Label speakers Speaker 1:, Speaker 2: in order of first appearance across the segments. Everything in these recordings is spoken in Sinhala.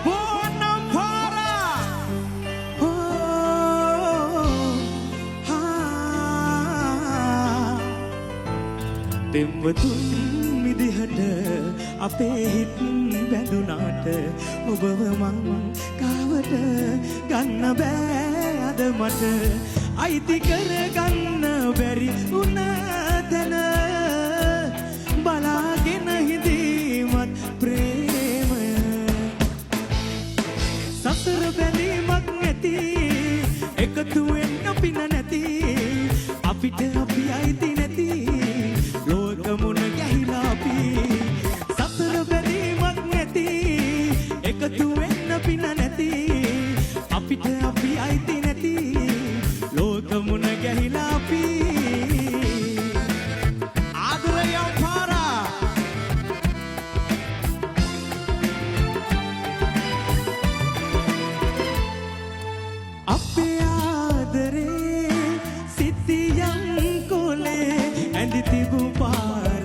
Speaker 1: bonam para දෙම්වතුන් විදිහට අපේ හිත් බැඳුනාට ඔබව මං කාවට ගන්න බෑ අද මට අයිති කරගන්න බැරි වුණ තැන බලාගෙන හිඳීමත් ප්‍රේමය සසර බැඳීමක් නැති එකතු වෙන්න පින නැති අපිට අපි අයිති නැති ලෝකමුණ ගැහිලා අපි සසර බැඳීමක් නැති එකතු වෙන්න පින නැති අපිට අපි අයිති නැති ලෝකමුණ ගැහිලා අපි ආදරයම් පාරා අපේ ආදරේ සිටියම් කොලේ ඇඳි තිබු පාර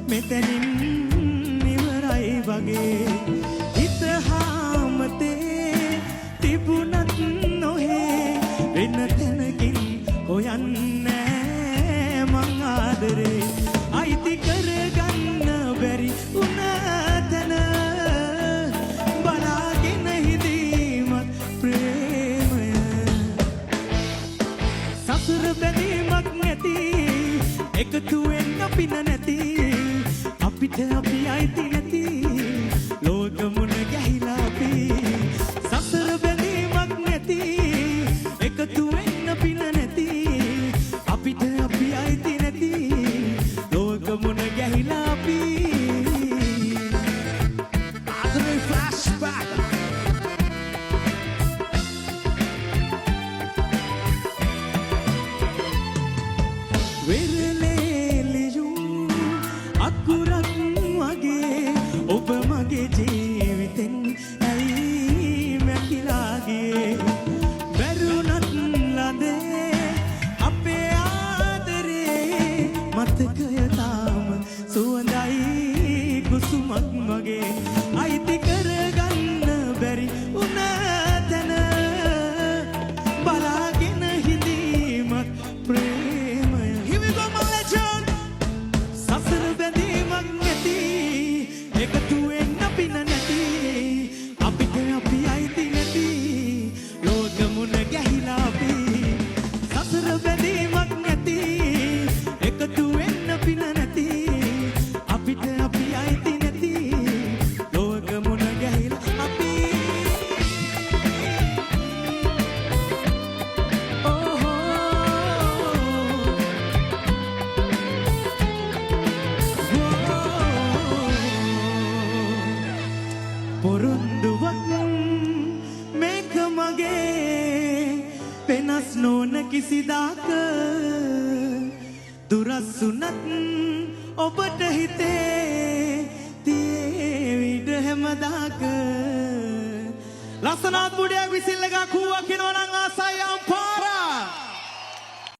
Speaker 1: මෙතනින් ඉවරයි වගේ හිත හාමතේ තිබුණත් නොහේ වෙන තැනකින් හොයන්නේ මං ආදරේ අයිති කරගන්න බැරි වුණ තැන බලාගෙන හිඳීමත් ප්‍රේමය සසර බැඳීමක් නැති එකතු වෙන්න පින නැති අපිට අපි අයිති නැති ලෝකමුණ ගැහිලා අපි සසර බැඳීමක් නැති එකතු වෙන්න පින නැති අපිට අපි අයිති නැති ලෝකමුණ ගැහිලා අපි ආදරේ ෆ්ලෑෂ්බැක් අකුරක් වගේ ඔබ මගේ ජීවිතෙන් ඇයි මැකිලා ගියේ බැරුණත් ලදේ අපේ ආදරේ මතකය තාම සුවඳයි කුසුමක් වගේ අයිති කරගන්න බැරි වුණ තැන බලාගෙන හිඳීමත් ප්‍රේමය Here we go my legend සසර බැඳීමක් නැති එකතු වෙන්න පින නැති අපිට අපි අයිති නැති ලෝකමුණ ගැහිලා අපි සසර බැඳීමක් නැති එකතු වෙන්න පින නැති අපිට අපි අයිති නැති ලෝකමුණ ගැහිලා අපි පොරොන්දුවක් මේක මගේ වෙනස් නොවන කිසිදාක දුරස්සුනත් ඔබට හිතේ තියේවිද හැමදාක ලස්සනත් බුඩයක් විසිල්ල එකක් හුවක් එනවා නම් ආසයි